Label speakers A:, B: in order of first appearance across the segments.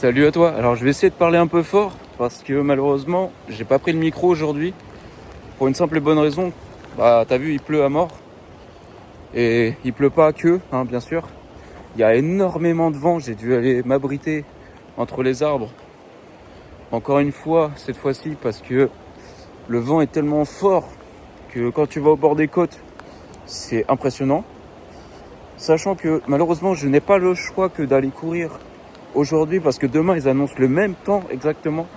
A: Salut à toi. Alors je vais essayer de parler un peu fort parce que malheureusement j'ai pas pris le micro aujourd'hui pour une simple et bonne raison. Bah t'as vu, il pleut à mort et il pleut pas que, bien sûr. Il y a énormément de vent, j'ai dû aller m'abriter entre les arbres. Encore une fois, cette fois-ci parce que le vent est tellement fort que quand tu vas au bord des côtes, c'est impressionnant. Sachant que malheureusement je n'ai pas le choix que d'aller courir aujourd'hui parce que demain ils annoncent le même temps exactement.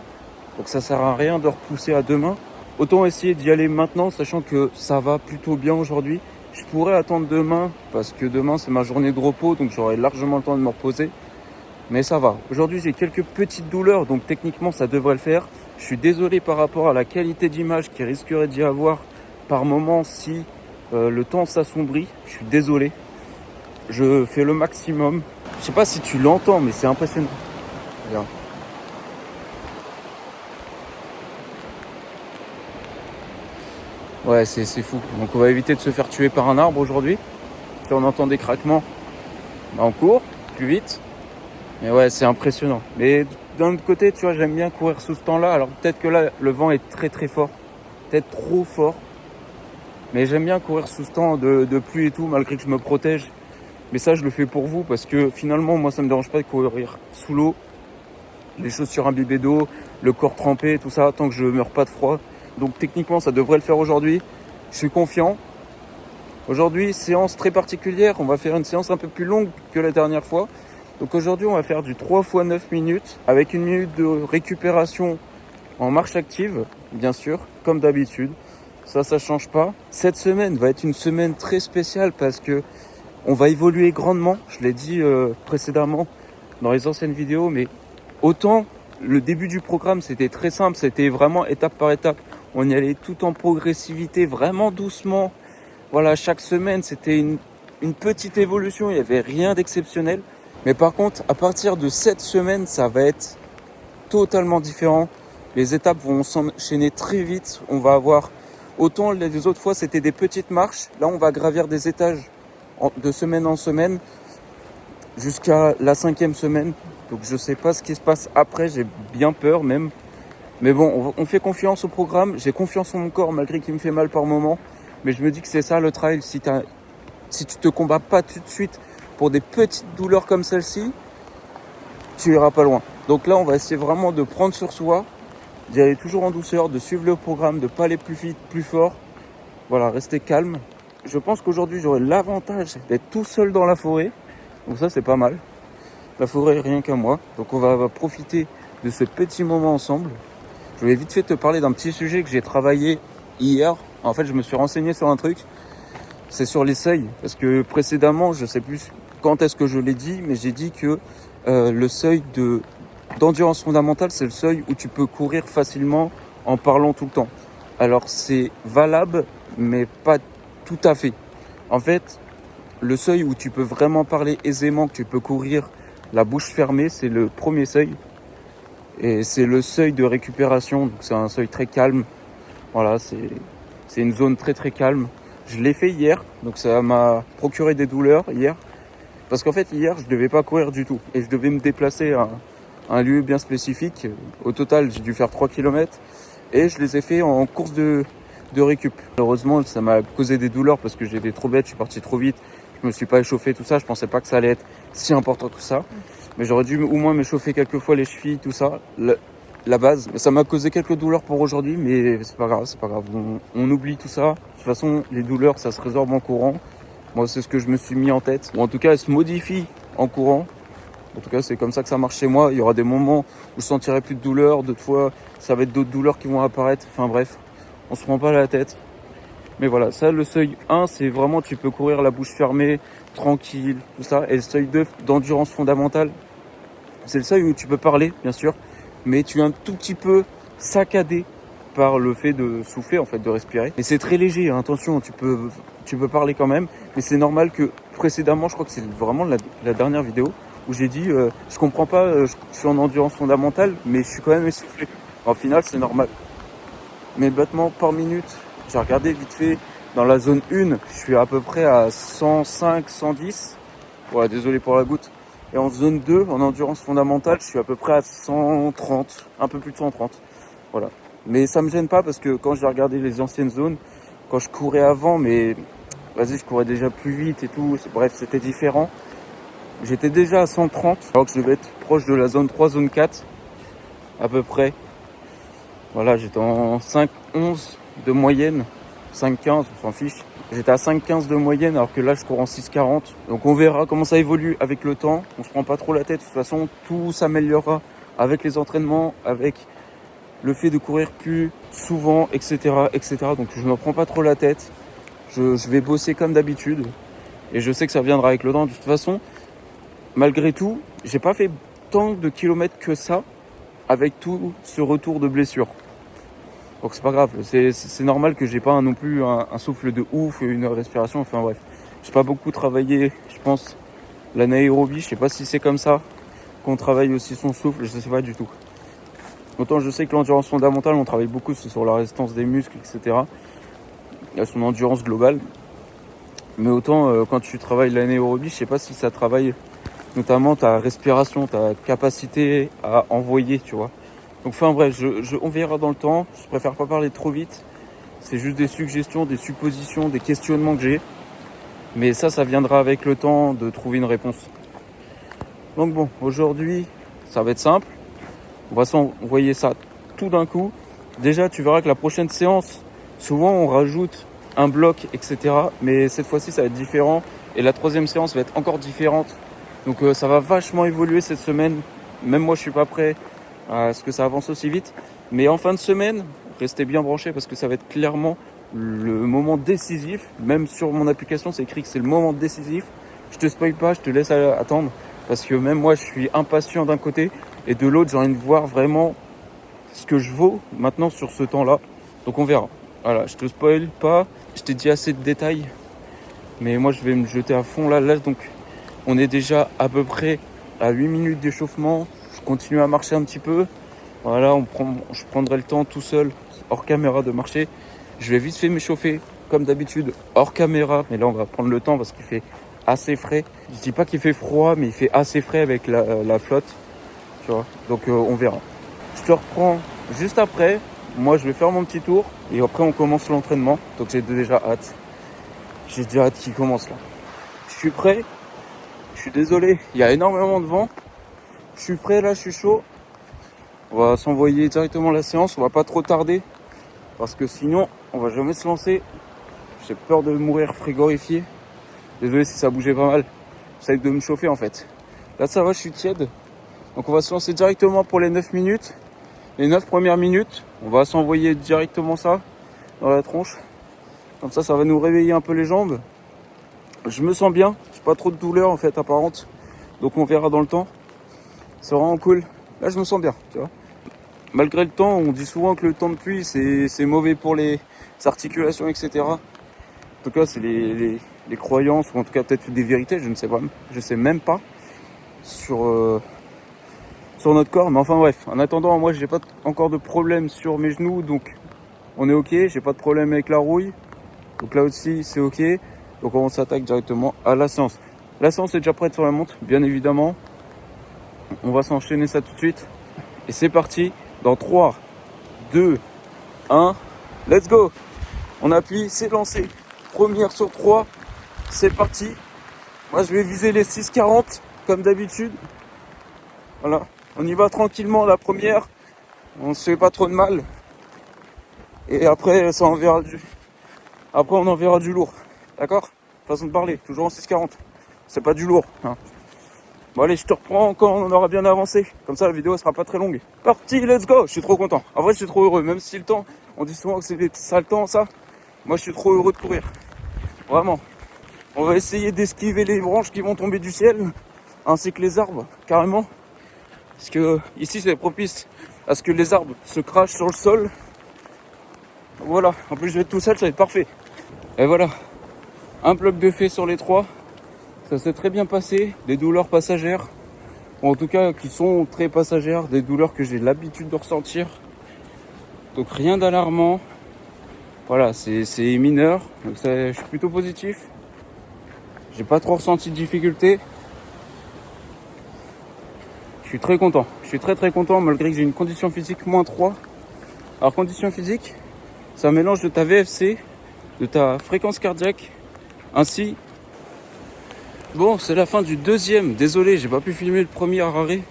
A: Donc ça sert à rien de repousser à demain. Autant essayer d'y aller maintenant, sachant que ça va plutôt bien aujourd'hui. Je pourrais attendre demain, parce que demain c'est ma journée de repos, donc j'aurai largement le temps de me reposer. Mais ça va. Aujourd'hui j'ai quelques petites douleurs, donc techniquement ça devrait le faire. Je suis désolé par rapport à la qualité d'image qui risquerait d'y avoir par moment si le temps s'assombrit. Je suis désolé. Je fais le maximum. Je sais pas si tu l'entends, mais c'est impressionnant. Regarde. Ouais, c'est fou. Donc on va éviter de se faire tuer par un arbre aujourd'hui. Si on entend des craquements, on court plus vite. Mais ouais, c'est impressionnant. Mais d'un autre côté, tu vois, j'aime bien courir sous ce temps-là. Alors peut-être que là, le vent est très très fort. Peut-être trop fort. Mais j'aime bien courir sous ce temps de pluie et tout, malgré que je me protège. Mais ça, je le fais pour vous parce que finalement, moi, ça me dérange pas de courir sous l'eau. Les chaussures imbibées d'eau, le corps trempé, tout ça, tant que je meurs pas de froid. Donc techniquement, ça devrait le faire aujourd'hui. Je suis confiant. Aujourd'hui, séance très particulière. On va faire une séance un peu plus longue que la dernière fois. Donc aujourd'hui, on va faire du 3 x 9 minutes avec une minute de récupération en marche active, bien sûr, comme d'habitude. Ça change pas. Cette semaine va être une semaine très spéciale parce que on va évoluer grandement. Je l'ai dit précédemment dans les anciennes vidéos, mais autant le début du programme, c'était très simple. C'était vraiment étape par étape. On y allait tout en progressivité, vraiment doucement. Voilà, chaque semaine, c'était une petite évolution. Il n'y avait rien d'exceptionnel. Mais par contre, à partir de cette semaine, ça va être totalement différent. Les étapes vont s'enchaîner très vite. On va avoir, autant les autres fois, c'était des petites marches. Là, on va gravir des étages de semaine en semaine jusqu'à la 5e semaine. Donc, je ne sais pas ce qui se passe après. J'ai bien peur même. Mais bon, on fait confiance au programme. J'ai confiance en mon corps malgré qu'il me fait mal par moment. Mais je me dis que c'est ça le trail. Si tu te combats pas tout de suite pour des petites douleurs comme celle-ci, tu iras pas loin. Donc là, on va essayer vraiment de prendre sur soi, d'y aller toujours en douceur, de suivre le programme, de pas aller plus vite, plus fort. Voilà, rester calme. Je pense qu'aujourd'hui, j'aurai l'avantage d'être tout seul dans la forêt. Donc ça, c'est pas mal. La forêt, rien qu'à moi. Donc on va profiter de ce petit moment ensemble. Je vais vite fait te parler d'un petit sujet que j'ai travaillé hier. En fait, je me suis renseigné sur un truc. C'est sur les seuils. Parce que précédemment, je sais plus quand est-ce que je l'ai dit, mais j'ai dit que le seuil d'endurance fondamentale, c'est le seuil où tu peux courir facilement en parlant tout le temps. Alors, c'est valable, mais pas tout à fait. En fait, le seuil où tu peux vraiment parler aisément, que tu peux courir la bouche fermée, c'est le premier seuil. Et c'est le seuil de récupération, donc c'est un seuil très calme. Voilà, c'est une zone très très calme. Je l'ai fait hier, donc ça m'a procuré des douleurs hier. Parce qu'en fait, hier, je ne devais pas courir du tout. Et je devais me déplacer à un lieu bien spécifique. Au total, j'ai dû faire 3 km. Et je les ai fait en course de récup. Malheureusement, ça m'a causé des douleurs parce que j'étais trop bête, je suis parti trop vite. Je me suis pas échauffé, tout ça. Je pensais pas que ça allait être si important que ça. Mais j'aurais dû au moins m'échauffer quelques fois les chevilles, tout ça. La base. Ça m'a causé quelques douleurs pour aujourd'hui, mais c'est pas grave, c'est pas grave. On oublie tout ça. De toute façon, les douleurs, ça se résorbe en courant. Moi, c'est ce que je me suis mis en tête. Ou en tout cas, elles se modifient en courant. En tout cas, c'est comme ça que ça marche chez moi. Il y aura des moments où je sentirai plus de douleur. D'autres fois, ça va être d'autres douleurs qui vont apparaître. Enfin bref, on se prend pas la tête. Mais voilà, ça, le seuil 1, c'est vraiment, tu peux courir la bouche fermée, tranquille, tout ça. Et le seuil 2, d'endurance fondamentale, c'est le seuil où tu peux parler, bien sûr. Mais tu es un tout petit peu saccadé par le fait de souffler, en fait, de respirer. Et c'est très léger, hein. Attention, tu peux parler quand même. Mais c'est normal que précédemment, je crois que c'est vraiment la dernière vidéo, où j'ai dit, je comprends pas, je suis en endurance fondamentale, mais je suis quand même essoufflé. En final, c'est normal. Mes battements par minute, j'ai regardé vite fait, dans la zone 1, je suis à peu près à 105, 110. Voilà, désolé pour la goutte. Et en zone 2, en endurance fondamentale, je suis à peu près à 130, un peu plus de 130. Voilà. Mais ça me gêne pas parce que quand j'ai regardé les anciennes zones, quand je courais avant, mais vas-y, je courais déjà plus vite et tout. Bref, c'était différent. J'étais déjà à 130, alors que je devais être proche de la zone 3, zone 4, à peu près. Voilà, j'étais en 5,11 de moyenne, 5,15, on s'en fiche. J'étais à 5,15 de moyenne alors que là je cours en 6,40. Donc on verra comment ça évolue avec le temps. On se prend pas trop la tête. De toute façon, tout s'améliorera avec les entraînements, avec le fait de courir plus souvent, etc., etc. Donc je me prends pas trop la tête. Je vais bosser comme d'habitude. Et je sais que ça viendra avec le temps. De toute façon, malgré tout, j'ai pas fait tant de kilomètres que ça avec tout ce retour de blessure. Donc c'est pas grave, c'est normal que j'ai pas non plus un souffle de ouf, une respiration, enfin bref. J'ai pas beaucoup travaillé, je pense, l'anaérobie, je sais pas si c'est comme ça qu'on travaille aussi son souffle, je sais pas du tout. Autant je sais que l'endurance fondamentale, on travaille beaucoup sur la résistance des muscles, etc. Il y a son endurance globale. Mais autant quand tu travailles l'anaérobie, je sais pas si ça travaille notamment ta respiration, ta capacité à envoyer, tu vois. Donc enfin bref, on verra dans le temps. Je préfère pas parler trop vite. C'est juste des suggestions, des suppositions, des questionnements que j'ai. Mais ça viendra avec le temps de trouver une réponse. Donc bon, aujourd'hui, ça va être simple. On va s'envoyer ça tout d'un coup. Déjà, tu verras que la prochaine séance, souvent on rajoute un bloc, etc. Mais cette fois-ci, ça va être différent. Et la troisième séance va être encore différente. Donc ça va vachement évoluer cette semaine. Même moi, je suis pas prêt à ce que ça avance aussi vite. Mais en fin de semaine, restez bien branchés parce que ça va être clairement le moment décisif. Même sur mon application, c'est écrit que c'est le moment décisif. Je te spoil pas, je te laisse attendre. Parce que même moi, je suis impatient d'un côté. Et de l'autre, j'ai envie de voir vraiment ce que je vaux maintenant sur ce temps-là. Donc on verra. Voilà, je te spoil pas. Je t'ai dit assez de détails. Mais moi, je vais me jeter à fond là. Donc, on est déjà à peu près à 8 minutes d'échauffement. Je continue à marcher un petit peu. Voilà, je prendrai le temps tout seul, hors caméra, de marcher. Je vais vite fait m'échauffer, comme d'habitude, hors caméra. Mais là, on va prendre le temps parce qu'il fait assez frais. Je dis pas qu'il fait froid, mais il fait assez frais avec la flotte. Tu vois, donc on verra. Je te reprends juste après. Moi, je vais faire mon petit tour. Et après, on commence l'entraînement. Donc, j'ai déjà hâte. J'ai déjà hâte qu'il commence là. Je suis prêt. Je suis désolé, il y a énormément de vent. Je suis prêt là, je suis chaud. On va s'envoyer directement la séance, on va pas trop tarder. Parce que sinon, on va jamais se lancer. J'ai peur de mourir frigorifié. Désolé si ça bougeait pas mal. J'essaie de me chauffer en fait. Là ça va, je suis tiède. Donc on va se lancer directement pour les 9 minutes. Les 9 premières minutes, on va s'envoyer directement ça dans la tronche. Comme ça va nous réveiller un peu les jambes. Je me sens bien, j'ai pas trop de douleur en fait apparente. Donc on verra dans le temps. C'est vraiment cool. Là je me sens bien, tu vois. Malgré le temps, on dit souvent que le temps de pluie c'est mauvais pour les articulations, etc. En tout cas c'est les croyances, ou en tout cas peut-être des vérités, je ne sais pas. Je sais même pas sur notre corps. Mais enfin bref, en attendant, moi j'ai pas encore de problème sur mes genoux, donc on est ok, j'ai pas de problème avec la rouille. Donc là aussi c'est ok. Donc on s'attaque directement à la séance. La séance est déjà prête sur la montre, bien évidemment. On va s'enchaîner ça tout de suite. Et c'est parti. Dans 3, 2, 1. Let's go. On appuie, c'est lancé. Première sur 3. C'est parti. Moi je vais viser les 6,40 comme d'habitude. Voilà. On y va tranquillement la première. On se fait pas trop de mal. Et après ça enverra Après on enverra du lourd. D'accord? Façon de parler, toujours en 6,40. C'est pas du lourd. Hein. Bon allez, je te reprends quand on aura bien avancé. Comme ça la vidéo elle sera pas très longue. Parti, let's go. Je suis trop content. En vrai je suis trop heureux. Même si le temps, on dit souvent que c'est ça le temps, ça. Moi je suis trop heureux de courir. Vraiment. On va essayer d'esquiver les branches qui vont tomber du ciel. Ainsi que les arbres, carrément. Parce que ici c'est propice à ce que les arbres se crachent sur le sol. Voilà. En plus je vais être tout seul, ça va être parfait. Et voilà. Un bloc de fait sur les 3. Ça s'est très bien passé. Des douleurs passagères. Ou en tout cas qui sont très passagères. Des douleurs que j'ai l'habitude de ressentir. Donc rien d'alarmant. Voilà, c'est mineur. Donc ça, je suis plutôt positif. J'ai pas trop ressenti de difficultés. suis très content. Je suis très content malgré que j'ai une condition physique -3. Alors condition physique, c'est un mélange de ta VFC, de ta fréquence cardiaque, ainsi... Bon, c'est la fin du deuxième. Désolé, j'ai pas pu filmer le premier arrêt.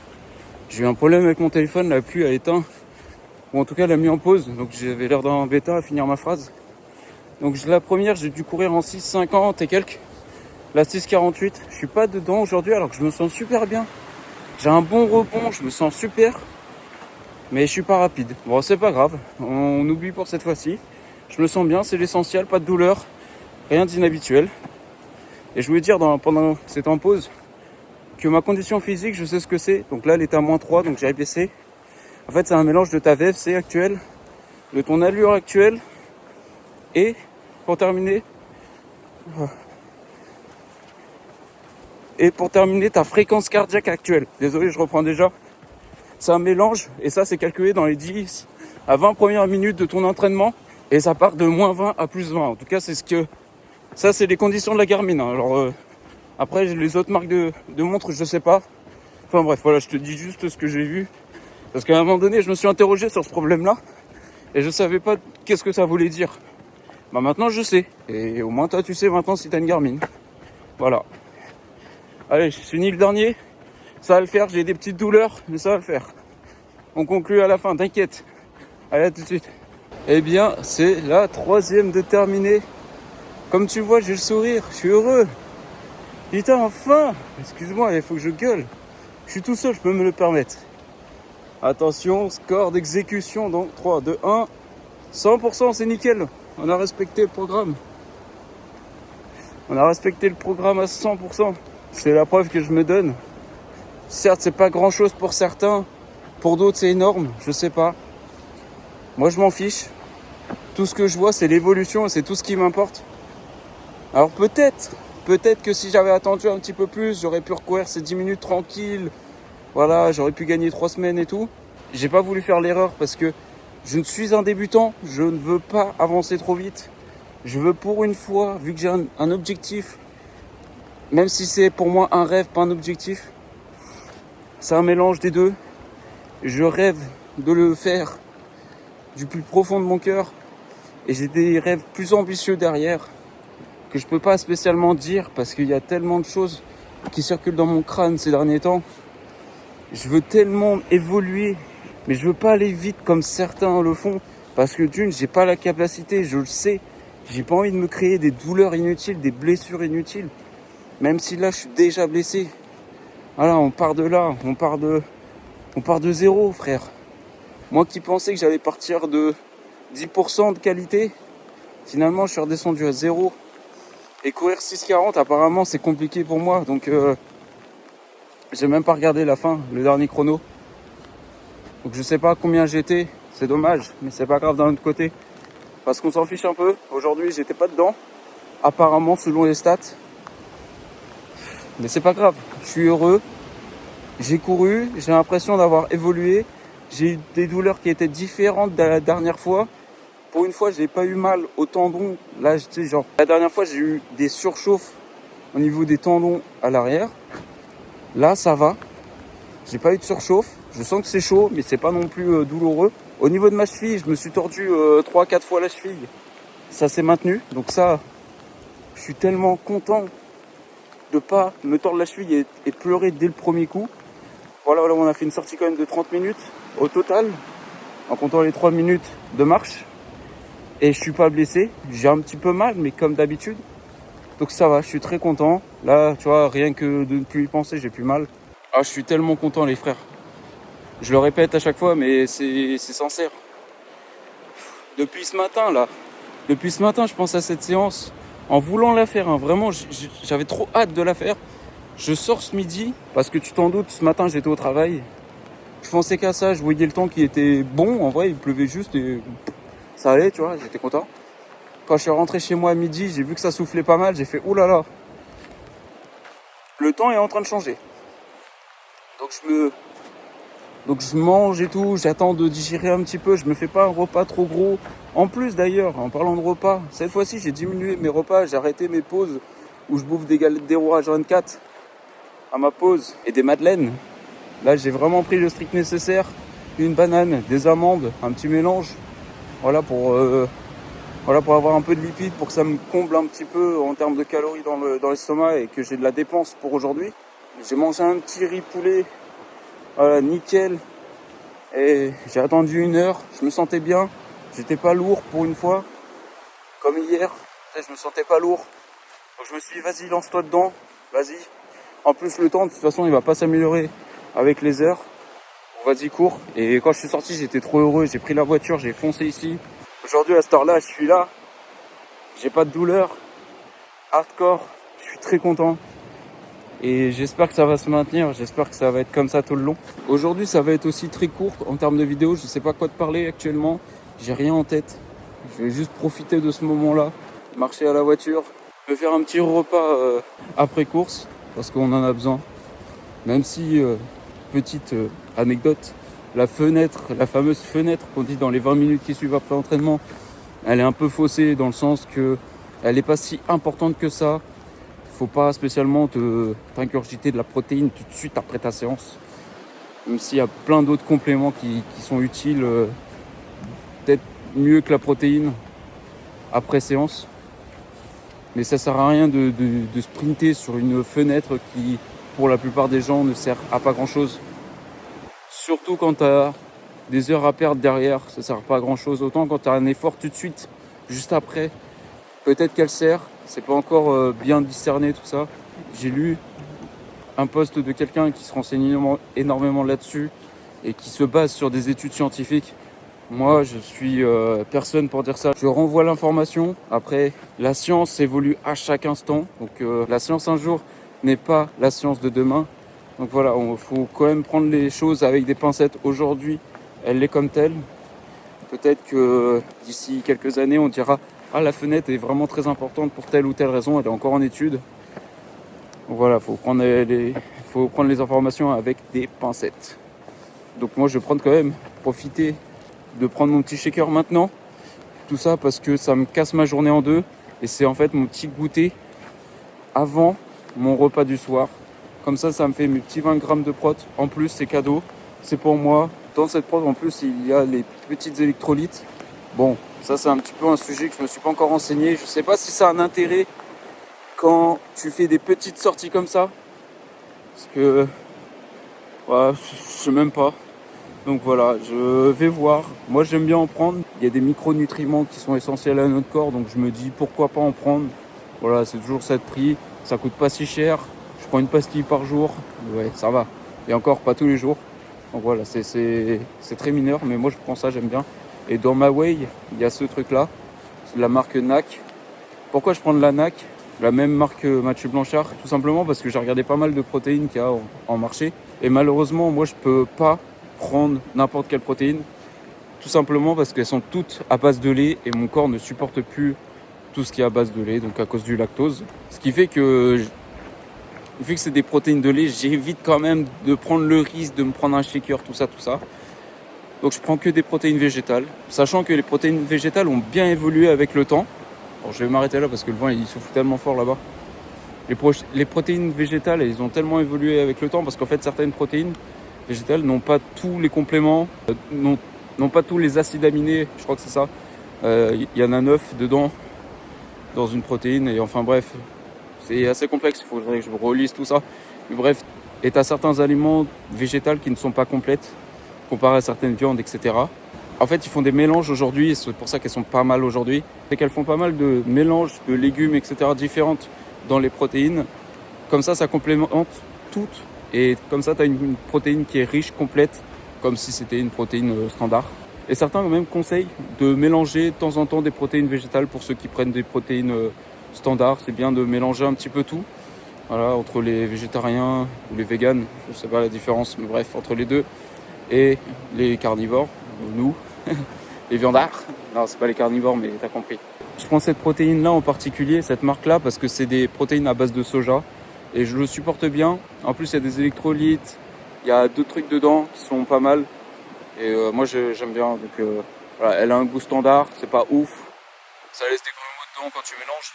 A: J'ai eu un problème avec mon téléphone, la pluie a éteint. Ou en tout cas, elle a mis en pause. Donc j'avais l'air d'un bêta à finir ma phrase. Donc la première, j'ai dû courir en 6,50 et quelques. La 6,48. Je suis pas dedans aujourd'hui alors que je me sens super bien. J'ai un bon rebond, je me sens super. Mais je suis pas rapide. Bon, c'est pas grave. On oublie pour cette fois-ci. Je me sens bien, c'est l'essentiel. Pas de douleur. Rien d'inhabituel. Et je voulais dire pendant cette en pause que ma condition physique, je sais ce que c'est. Donc là, elle était à -3, donc j'ai baissé. En fait, c'est un mélange de ta VFC actuelle, de ton allure actuelle et, pour terminer, ta fréquence cardiaque actuelle. Désolé, je reprends déjà. C'est un mélange et ça, c'est calculé dans les 10 à 20 premières minutes de ton entraînement et ça part de -20 à +20. En tout cas, c'est ce que... Ça, c'est les conditions de la Garmin. Hein. Alors, après, les autres marques de montres, je sais pas. Enfin bref, voilà, je te dis juste ce que j'ai vu. Parce qu'à un moment donné, je me suis interrogé sur ce problème-là. Et je savais pas qu'est-ce que ça voulait dire. Bah maintenant, je sais. Et au moins, toi, tu sais maintenant si t'as une Garmin. Voilà. Allez, je finis le dernier. Ça va le faire, j'ai des petites douleurs, mais ça va le faire. On conclut à la fin, t'inquiète. Allez, à tout de suite. Eh bien, c'est la troisième de terminer. Comme tu vois, j'ai le sourire, je suis heureux. Putain, enfin! Excuse-moi, il faut que je gueule. Je suis tout seul, je peux me le permettre. Attention, score d'exécution, donc 3, 2, 1. 100%, c'est nickel. On a respecté le programme. On a respecté le programme à 100%. C'est la preuve que je me donne. Certes, c'est pas grand-chose pour certains. Pour d'autres, c'est énorme, je sais pas. Moi, je m'en fiche. Tout ce que je vois, c'est l'évolution et c'est tout ce qui m'importe. Alors peut-être que si j'avais attendu un petit peu plus, j'aurais pu recourir ces 10 minutes tranquilles. Voilà, j'aurais pu gagner 3 semaines et tout. J'ai pas voulu faire l'erreur parce que je ne suis un débutant. Je ne veux pas avancer trop vite. Je veux pour une fois, vu que j'ai un objectif, même si c'est pour moi un rêve, pas un objectif, c'est un mélange des deux. Je rêve de le faire du plus profond de mon cœur. Et j'ai des rêves plus ambitieux derrière que je peux pas spécialement dire parce qu'il y a tellement de choses qui circulent dans mon crâne ces derniers temps. Je veux tellement évoluer, mais je veux pas aller vite comme certains le font parce que d'une, j'ai pas la capacité, je le sais. J'ai pas envie de me créer des douleurs inutiles, des blessures inutiles. Même si là, je suis déjà blessé. Voilà, on part de là, on part de zéro, frère. Moi qui pensais que j'allais partir de 10% de qualité, finalement, je suis redescendu à 0. Et courir 6,40, apparemment, c'est compliqué pour moi. Donc, j'ai même pas regardé la fin, le dernier chrono. Donc, je sais pas combien j'étais. C'est dommage, mais c'est pas grave d'un autre côté. Parce qu'on s'en fiche un peu. Aujourd'hui, j'étais pas dedans. Apparemment, selon les stats. Mais c'est pas grave. Je suis heureux. J'ai couru. J'ai l'impression d'avoir évolué. J'ai eu des douleurs qui étaient différentes de la dernière fois. Pour une fois, j'ai pas eu mal au tendon. Là, tu sais, genre, la dernière fois, j'ai eu des surchauffes au niveau des tendons à l'arrière. Là, ça va. J'ai pas eu de surchauffe. Je sens que c'est chaud, mais c'est pas non plus douloureux. Au niveau de ma cheville, je me suis tordu 3-4 fois la cheville. Ça s'est maintenu. Donc ça, je suis tellement content de pas me tordre la cheville et pleurer dès le premier coup. Voilà, on a fait une sortie quand même de 30 minutes au total, en comptant les 3 minutes de marche. Et je suis pas blessé, j'ai un petit peu mal, mais comme d'habitude. Donc ça va, je suis très content. Là, tu vois, rien que de ne plus y penser, j'ai plus mal. Ah, je suis tellement content, les frères. Je le répète à chaque fois, mais c'est sincère. Depuis ce matin, je pense à cette séance. En voulant la faire, hein, vraiment, j'avais trop hâte de la faire. Je sors ce midi, parce que tu t'en doutes, ce matin, j'étais au travail. Je pensais qu'à ça, je voyais le temps qui était bon. En vrai, il pleuvait juste et... ça allait, tu vois, j'étais content. Quand je suis rentré chez moi à midi, j'ai vu que ça soufflait pas mal. J'ai fait, oulala, le temps est en train de changer. Donc je mange et tout, j'attends de digérer un petit peu. Je me fais pas un repas trop gros. En plus d'ailleurs, en parlant de repas, cette fois-ci, j'ai diminué mes repas. J'ai arrêté mes pauses où je bouffe des galettes des rois H24 à ma pause et des madeleines. Là, j'ai vraiment pris le strict nécessaire. Une banane, des amandes, un petit mélange. Voilà pour avoir un peu de lipides, pour que ça me comble un petit peu en termes de calories dans l'estomac et que j'ai de la dépense pour aujourd'hui. J'ai mangé un petit riz poulet, voilà, nickel. Et j'ai attendu 1 heure, je me sentais bien. J'étais pas lourd pour une fois, comme hier. Je me sentais pas lourd. Donc je me suis dit, vas-y, lance-toi dedans, vas-y. En plus, le temps, de toute façon, il va pas s'améliorer avec les heures. Bon, vas-y, cours. Et quand je suis sorti, j'étais trop heureux. J'ai pris la voiture, j'ai foncé ici. Aujourd'hui, à cette heure-là, je suis là. J'ai pas de douleur. Hardcore. Je suis très content. Et j'espère que ça va se maintenir. J'espère que ça va être comme ça tout le long. Aujourd'hui, ça va être aussi très court en termes de vidéo. Je sais pas quoi te parler actuellement. J'ai rien en tête. Je vais juste profiter de ce moment-là. Marcher à la voiture. Me faire un petit repas après course. Parce qu'on en a besoin. Même si, petite anecdote, la fameuse fenêtre qu'on dit dans les 20 minutes qui suivent après l'entraînement, elle est un peu faussée dans le sens que elle n'est pas si importante que ça. Faut pas spécialement t'ingurgiter de la protéine tout de suite après ta séance. Même s'il y a plein d'autres compléments qui sont utiles, peut-être mieux que la protéine après séance. Mais ça sert à rien de sprinter sur une fenêtre qui, pour la plupart des gens, ne sert à pas grand-chose. Surtout quand tu as des heures à perdre derrière, ça sert pas à grand-chose. Autant quand tu as un effort tout de suite, juste après, peut-être qu'elle sert. C'est pas encore bien discerné tout ça. J'ai lu un post de quelqu'un qui se renseigne énormément là-dessus et qui se base sur des études scientifiques. Moi, je suis personne pour dire ça. Je renvoie l'information. Après, la science évolue à chaque instant. Donc, la science un jour n'est pas la science de demain. Donc voilà, il faut quand même prendre les choses avec des pincettes. Aujourd'hui, elle l'est comme telle. Peut-être que d'ici quelques années, on dira « Ah, la fenêtre est vraiment très importante pour telle ou telle raison. Elle est encore en étude. » Donc voilà, faut prendre les informations avec des pincettes. Donc moi, je vais prendre quand même, profiter de prendre mon petit shaker maintenant. Tout ça parce que ça me casse ma journée en deux. Et c'est en fait mon petit goûter avant mon repas du soir. Comme ça me fait mes petits 20 grammes de prot. En plus, c'est cadeau. C'est pour moi. Dans cette prot, en plus, il y a les petites électrolytes. Bon, ça, c'est un petit peu un sujet que je ne me suis pas encore renseigné. Je ne sais pas si ça a un intérêt quand tu fais des petites sorties comme ça. Parce que... ouais, je sais même pas. Donc voilà, je vais voir. Moi, j'aime bien en prendre. Il y a des micronutriments qui sont essentiels à notre corps. Donc je me dis, pourquoi pas en prendre. Voilà, c'est toujours ça de prix. Ça coûte pas si cher. Je prends une pastille par jour. Ouais, ça va. Et encore, pas tous les jours. Donc voilà, c'est très mineur. Mais moi, je prends ça, j'aime bien. Et dans ma whey, il y a ce truc-là. C'est de la marque NAC. Pourquoi je prends de la NAC ? La même marque Mathieu Blanchard, tout simplement parce que j'ai regardé pas mal de protéines qu'il y a en marché. Et malheureusement, moi, je peux pas prendre n'importe quelle protéine. Tout simplement parce qu'elles sont toutes à base de lait et mon corps ne supporte plus tout ce qui est à base de lait, donc à cause du lactose. Ce qui fait que, vu que c'est des protéines de lait, j'évite quand même de prendre le risque de me prendre un shaker, tout ça. Donc je prends que des protéines végétales, sachant que les protéines végétales ont bien évolué avec le temps. Alors je vais m'arrêter là parce que le vent il souffle tellement fort là-bas. Les protéines végétales, elles ont tellement évolué avec le temps parce qu'en fait certaines protéines végétales n'ont pas tous les compléments, n'ont pas tous les acides aminés, je crois que c'est ça. Il y en a 9 dedans dans une protéine et enfin bref, c'est assez complexe, il faudrait que je relise tout ça. Mais bref, et tu as certains aliments végétaux qui ne sont pas complètes comparé à certaines viandes, etc. En fait, ils font des mélanges aujourd'hui, et c'est pour ça qu'elles sont pas mal aujourd'hui. C'est qu'elles font pas mal de mélanges de légumes, etc. différentes dans les protéines. Comme ça complémente toutes. Et comme ça, tu as une protéine qui est riche, complète, comme si c'était une protéine standard. Et certains ont même conseillent de mélanger de temps en temps des protéines végétales pour ceux qui prennent des protéines standards. C'est bien de mélanger un petit peu tout. Voilà, entre les végétariens ou les véganes, je sais pas la différence, mais bref, entre les deux. Et les carnivores, nous, les viandards. Non, c'est pas les carnivores, mais t'as compris. Je prends cette protéine-là en particulier, cette marque-là, parce que c'est des protéines à base de soja. Et je le supporte bien. En plus, il y a des électrolytes, il y a d'autres trucs dedans qui sont pas mal. Et moi, j'aime bien. Donc, voilà, elle a un goût standard, c'est pas ouf. Ça laisse des grumeaux dedans quand tu mélanges.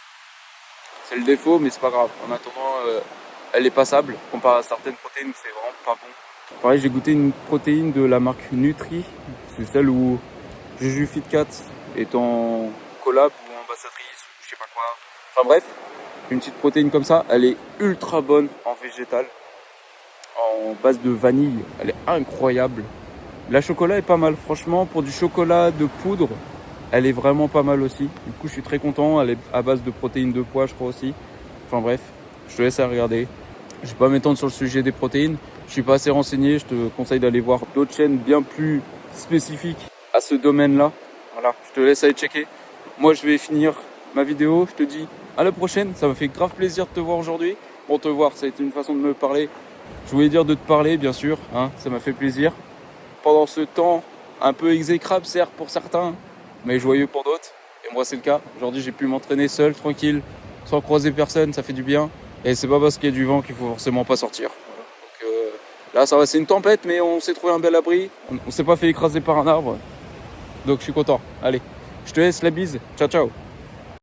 A: C'est le défaut, mais c'est pas grave. En attendant, elle est passable, comparé à certaines protéines où c'est vraiment pas bon. Pareil, j'ai goûté une protéine de la marque Nutri. C'est celle où Juju FitCat est en collab ou ambassadrice ou je sais pas quoi. Enfin bref, une petite protéine comme ça, elle est ultra bonne en végétal, en base de vanille. Elle est incroyable. La chocolat est pas mal, franchement, pour du chocolat de poudre, elle est vraiment pas mal aussi. Du coup, je suis très content. Elle est à base de protéines de pois, je crois aussi. Enfin bref, je te laisse à regarder. Je vais pas m'étendre sur le sujet des protéines. Je suis pas assez renseigné. Je te conseille d'aller voir d'autres chaînes bien plus spécifiques à ce domaine-là. Voilà, je te laisse aller checker. Moi, je vais finir ma vidéo. Je te dis à la prochaine. Ça m'a fait grave plaisir de te voir aujourd'hui. Bon, te voir, ça a été une façon de me parler. Je voulais dire de te parler, bien sûr. Hein, ça m'a fait plaisir. Pendant ce temps, un peu exécrable, certes, pour certains, mais joyeux pour d'autres. Et moi, c'est le cas. Aujourd'hui, j'ai pu m'entraîner seul, tranquille, sans croiser personne. Ça fait du bien. Et c'est pas parce qu'il y a du vent qu'il faut forcément pas sortir. Donc, là, ça va, c'est une tempête, mais on s'est trouvé un bel abri. On s'est pas fait écraser par un arbre. Donc, je suis content. Allez, je te laisse la bise. Ciao, ciao.